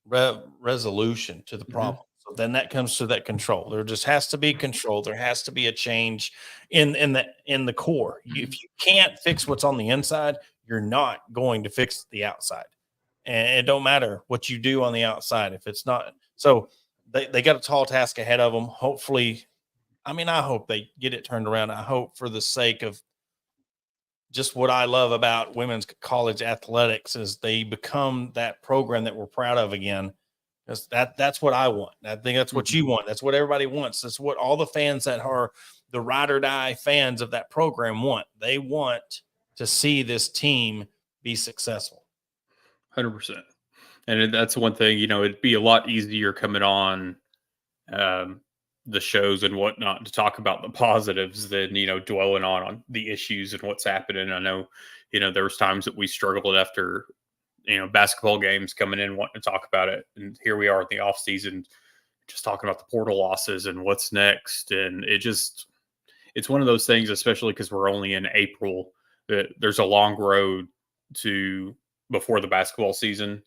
S1: resolution to the problem. So then that comes to that control. There just has to be control. There has to be a change in the core. If you can't fix what's on the inside, you're not going to fix the outside. And it don't matter what you do on the outside if it's not. So they got a tall task ahead of them. Hopefully, I hope they get it turned around. I hope, for the sake of just what I love about women's college athletics, is they become that program that we're proud of again. Because that's what I want. I think that's what you want. That's what everybody wants. That's what all the fans that are the ride or die fans of that program want. They want to see this team be successful.
S2: 100%. And that's one thing, it'd be a lot easier coming on the shows and whatnot to talk about the positives than, dwelling on the issues and what's happening. I know, there was times that we struggled after, basketball games coming in, wanting to talk about it. And here we are in the off season, just talking about the portal losses and what's next. And it's one of those things, especially because we're only in April, that there's a long road to before the basketball season.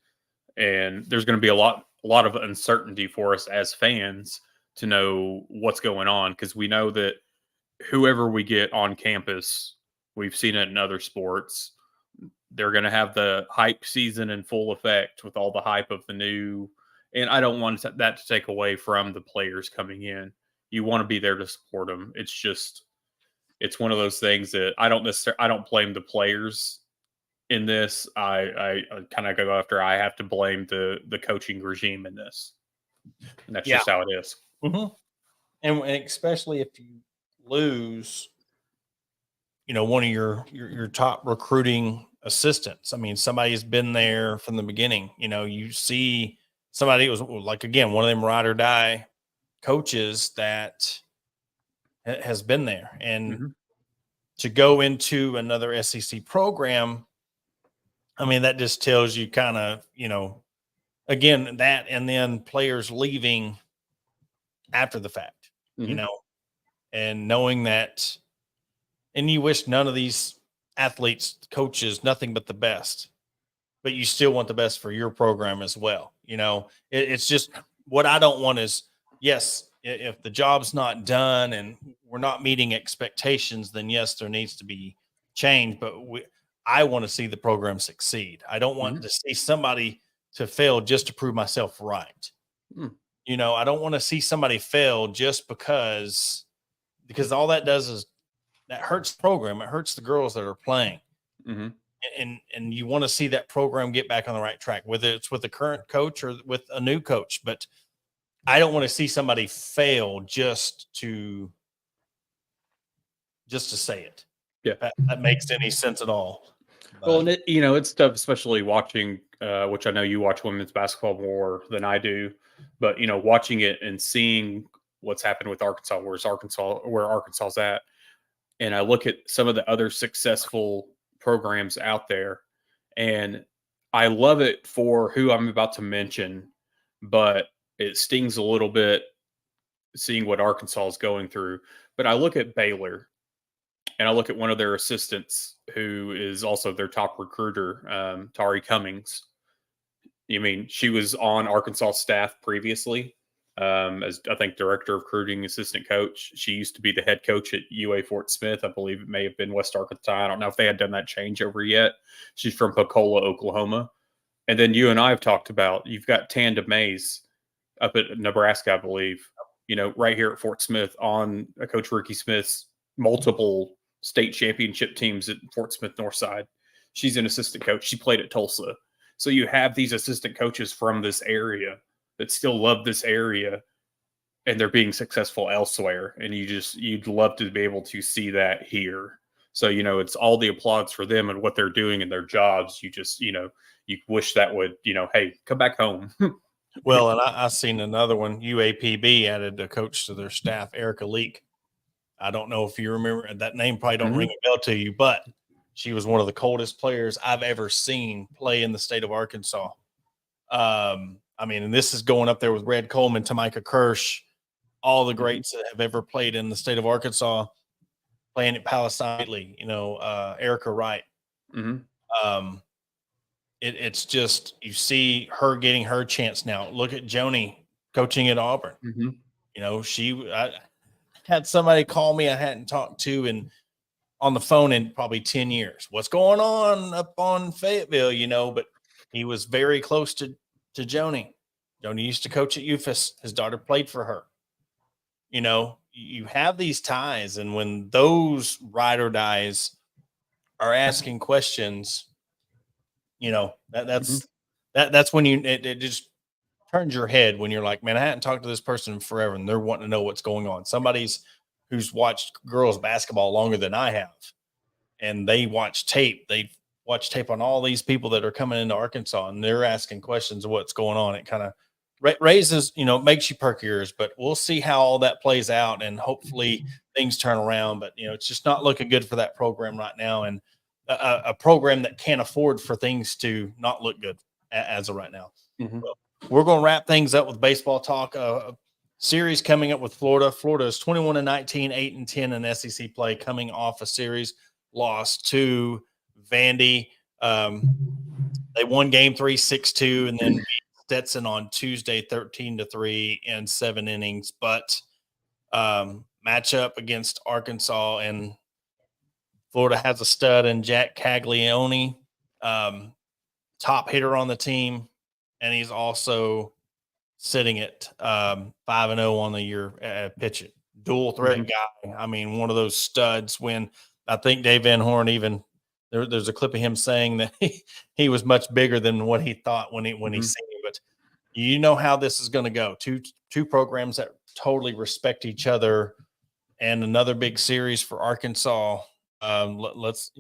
S2: And there's going to be a lot of uncertainty for us as fans to know what's going on. Cause we know that whoever we get on campus, we've seen it in other sports, they're going to have the hype season in full effect with all the hype of the new. And I don't want that to take away from the players coming in. You want to be there to support them. It's just, it's one of those things that I don't blame the players in this. I kind of go after, I have to blame the coaching regime in this. And that's
S1: Yeah.
S2: just how it is.
S1: Mm-hmm. And especially if you lose, one of your top recruiting assistants. I mean, somebody's been there from the beginning. You see somebody who was like, again, one of them ride or die coaches that has been there, and to go into another SEC program, I mean, that just tells you kind of, again, that, and then players leaving after the fact, and knowing that, and you wish none of these athletes, coaches, nothing but the best, but you still want the best for your program as well. It's just, what I don't want is, yes, if the job's not done and we're not meeting expectations, then yes, there needs to be change. But I want to see the program succeed. I don't want to see somebody to fail just to prove myself right. I don't want to see somebody fail just because all that does is that hurts the program. It hurts the girls that are playing. And you want to see that program get back on the right track, whether it's with the current coach or with a new coach. But I don't want to see somebody fail just to say it.
S2: Yeah,
S1: that makes any sense at all.
S2: Well, and it's tough, especially watching, which I know you watch women's basketball more than I do, but watching it and seeing what's happened with Arkansas, where Arkansas's at, and I look at some of the other successful programs out there, and I love it for who I'm about to mention, but it stings a little bit seeing what Arkansas is going through. But I look at Baylor, and I look at one of their assistants who is also their top recruiter, Tari Cummings. I mean, she was on Arkansas staff previously, as I think director of recruiting, assistant coach. She used to be the head coach at UA Fort Smith. I believe it may have been West Arkansas. I don't know if they had done that changeover yet. She's from Pensacola, Oklahoma. And then you and I have talked about, you've got Tanda Mays up at Nebraska, I believe, right here at Fort Smith on Coach Ricky Smith's multiple state championship teams at Fort Smith Northside. She's an assistant coach. She played at Tulsa. So you have these assistant coaches from this area that still love this area, and they're being successful elsewhere. And you'd love to be able to see that here. So, it's all the applause for them and what they're doing in their jobs. You just, you wish that would, hey, come back home.
S1: Well, and I seen another one. UAPB added a coach to their staff, Erica Leak. I don't know if you remember that name. Probably don't ring a bell to you, but she was one of the coldest players I've ever seen play in the state of Arkansas. I mean, and this is going up there with Red Coleman, Tamika Kirsch, all the greats that have ever played in the state of Arkansas, playing at Palestine, Erica Wright. It's just, you see her getting her chance now. Look at Joni coaching at Auburn. I had somebody call me I hadn't talked to on the phone in probably 10 years. What's going on up on Fayetteville, but he was very close to Joni. Joni used to coach at UFAS. His daughter played for her. You have these ties, and when those ride or dies are asking questions, that's when it just turns your head when you're like, man, I hadn't talked to this person in forever, and they're wanting to know what's going on. Somebody's who's watched girls basketball longer than I have, and they watch tape. They watch tape on all these people that are coming into Arkansas, and they're asking questions of what's going on. It kind of raises, makes you perk your ears, but we'll see how all that plays out, and hopefully things turn around. But, it's just not looking good for that program right now, and a program that can't afford for things to not look good as of right now. Well, we're going to wrap things up with baseball talk. Series coming up with Florida. Florida is 21-19, 8-10 in SEC play, coming off a series loss to Vandy. They won game 3, 6-2, and then beat Stetson on Tuesday, 13-3 in 7 innings. But matchup against Arkansas, and Florida has a stud in Jack Caglione, top hitter on the team, and he's also sitting at 5-0 on the year pitching. dual threat guy. I mean, one of those studs. When I think Dave Van Horn even there's a clip of him saying that he was much bigger than what he thought when he seen him. But you know how this is going to go. Two programs that totally respect each other, and another big series for Arkansas. Let's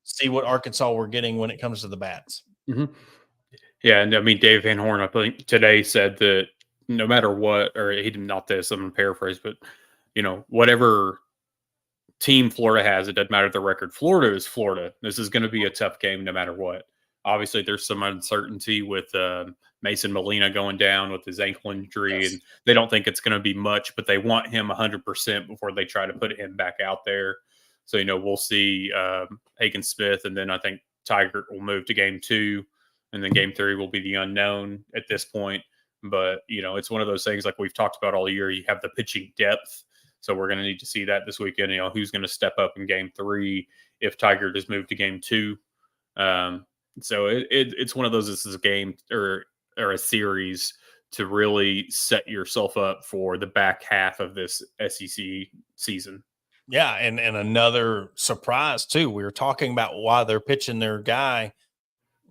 S1: see what Arkansas we're getting when it comes to the bats.
S2: Yeah, and I mean Dave Van Horn, I think today said that no matter what, or he did not this. I'm going to paraphrase, but whatever team Florida has, it doesn't matter the record. Florida is Florida. This is going to be a tough game no matter what. Obviously, there's some uncertainty with Mason Molina going down with his ankle injury, and they don't think it's going to be much, but they want him 100% before they try to put him back out there. So, we'll see Hagen Smith, and then I think Tiger will move to game 2, and then game 3 will be the unknown at this point. But, it's one of those things like we've talked about all year. You have the pitching depth. So we're going to need to see that this weekend. Who's going to step up in game 3 if Tiger does move to game 2. So it's one of those. This is a game or a series to really set yourself up for the back half of this SEC season.
S1: Yeah, and another surprise too. We were talking about why they're pitching their guy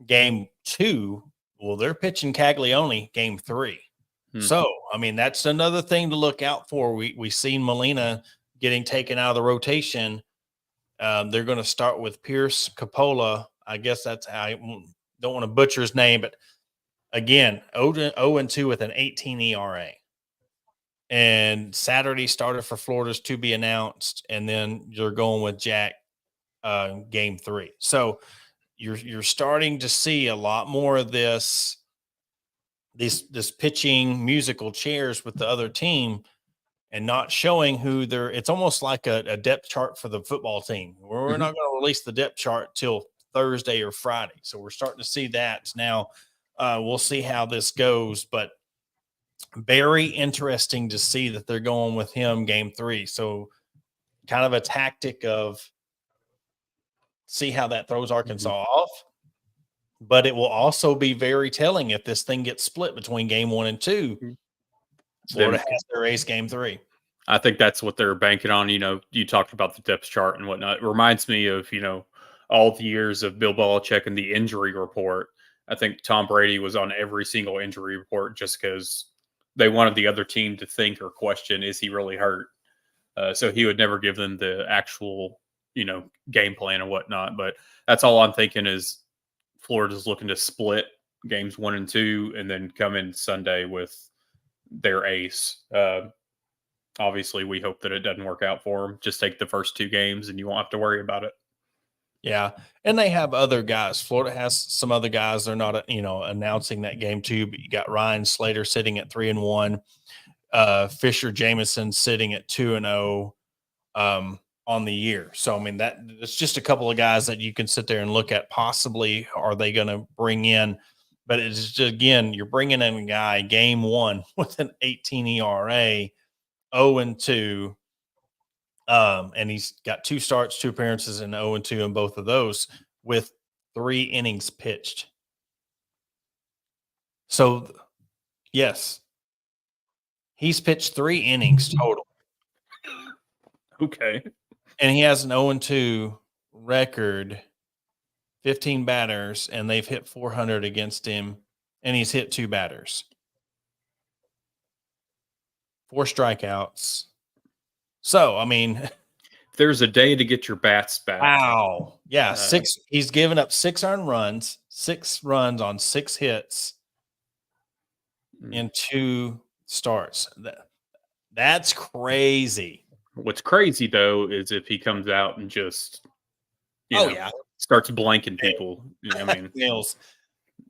S1: game 2. Well, they're pitching Caglione game 3. So, I mean, that's another thing to look out for. We seen Molina getting taken out of the rotation. They're going to start with Pierce Coppola. I guess that's how I don't want to butcher his name, but again, 0-2 with an 18 ERA. And Saturday started for Florida's to be announced, and then you're going with Jack game 3. So you're starting to see a lot more of this pitching musical chairs with the other team and not showing who they're. It's almost like a depth chart for the football team. We're not going to release the depth chart till Thursday or Friday. So we're starting to see that now. We'll see how this goes, but very interesting to see that they're going with him game 3. So kind of a tactic of see how that throws Arkansas off. But it will also be very telling if this thing gets split between game 1 and 2. Florida has their ace game 3.
S2: I think that's what they're banking on. You talked about the depth chart and whatnot. It reminds me of, all the years of Bill Belichick and the injury report. I think Tom Brady was on every single injury report just because they wanted the other team to think or question, is he really hurt? So he would never give them the actual, game plan and whatnot. But that's all I'm thinking is Florida's looking to split games 1 and 2 and then come in Sunday with their ace. Obviously, we hope that it doesn't work out for them. Just take the first 2 games and you won't have to worry about it.
S1: Yeah, and they have other guys. Florida has some other guys. They're not, announcing that game 2, but you got Ryan Slater sitting at 3-1, Fisher Jameson sitting at 2-0 on the year. So, I mean, it's just a couple of guys that you can sit there and look at. Possibly, are they going to bring in? But it's just, again, you're bringing in a guy game 1 with an 18 ERA, 0-2. And he's got 2 starts, 2 appearances, and 0-2 in both of those with 3 innings pitched. So, yes, he's pitched 3 innings total.
S2: Okay.
S1: And he has an 0-2 record, 15 batters, and they've hit 400 against him, and he's hit 2 batters. 4 strikeouts. So, I mean,
S2: if there's a day to get your bats back.
S1: Wow. Yeah, 6. He's given up 6 earned runs, 6 runs on 6 hits in 2 starts. That's crazy.
S2: What's crazy though is if he comes out and just starts blanking people. I mean,
S1: Nails.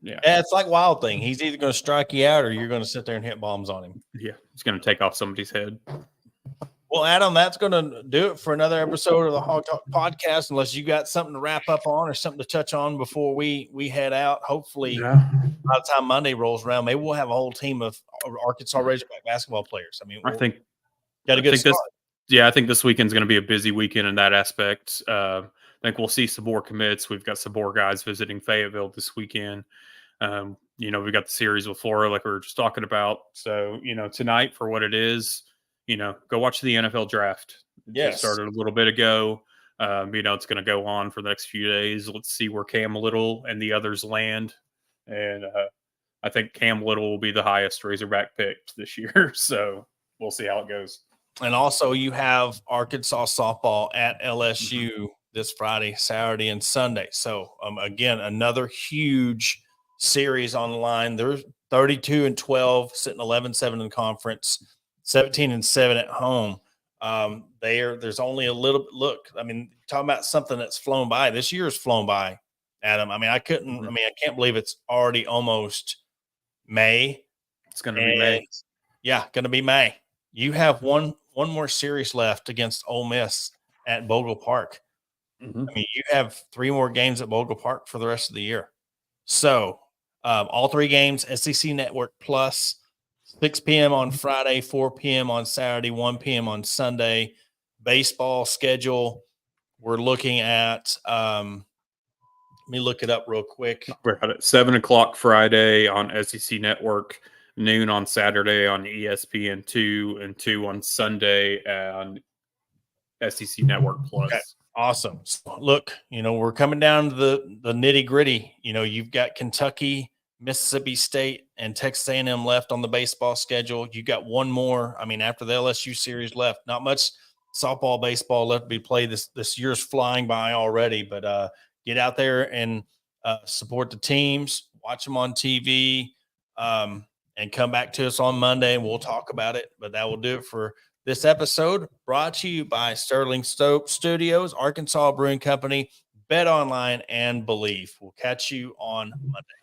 S1: Yeah, it's like Wild Thing. He's either going to strike you out or you're going to sit there and hit bombs on him.
S2: Yeah, he's going to take off somebody's head.
S1: Well, Adam, that's going to do it for another episode of the Hawg Talk podcast. Unless you got something to wrap up on or something to touch on before we head out. Hopefully, by the time Monday rolls around, maybe we'll have a whole team of Arkansas Razorback basketball players. I mean,
S2: I think
S1: got a good start.
S2: I think this weekend's going to be a busy weekend in that aspect. I think we'll see some more commits. We've got some more guys visiting Fayetteville this weekend. We got the series with Florida, like we were just talking about. So, tonight, for what it is, go watch the NFL draft. It
S1: Yes.
S2: just started a little bit ago. It's going to go on for the next few days. Let's see where Cam Little and the others land. And I think Cam Little will be the highest Razorback pick this year. So we'll see how it goes.
S1: And also you have Arkansas softball at LSU this Friday, Saturday, and Sunday. So again, another huge series on the line. They're 32-12, sitting 11-7 in conference, 17-7 at home. There's only a little look. I mean, talking about something that's flown by. This year's flown by, Adam. I mean, I can't believe it's already almost May.
S2: It's going to be May.
S1: Yeah, going to be May. You have one more series left against Ole Miss at Bogle Park. I mean, you have 3 more games at Bogle Park for the rest of the year. So all 3 games, SEC Network Plus, 6 p.m. on Friday, 4 p.m. on Saturday, 1 p.m. on Sunday. Baseball schedule, we're looking at let me look it up real quick.
S2: We're at 7 o'clock Friday on SEC Network, noon on Saturday on ESPN2, and 2 on Sunday on SEC Network Plus.
S1: Okay. Awesome. So look, we're coming down to the nitty gritty. You've got Kentucky, Mississippi State, and Texas A&M left on the baseball schedule. You got one more. I mean, after the LSU series left, not much softball, baseball left to be played. This year's flying by already, but get out there and support the teams, watch them on TV, and come back to us on Monday and we'll talk about it. But that will do it for this episode, brought to you by Sterling Studios, Arkansas Brewing Company, Bet Online, and Believe. We'll catch you on Monday.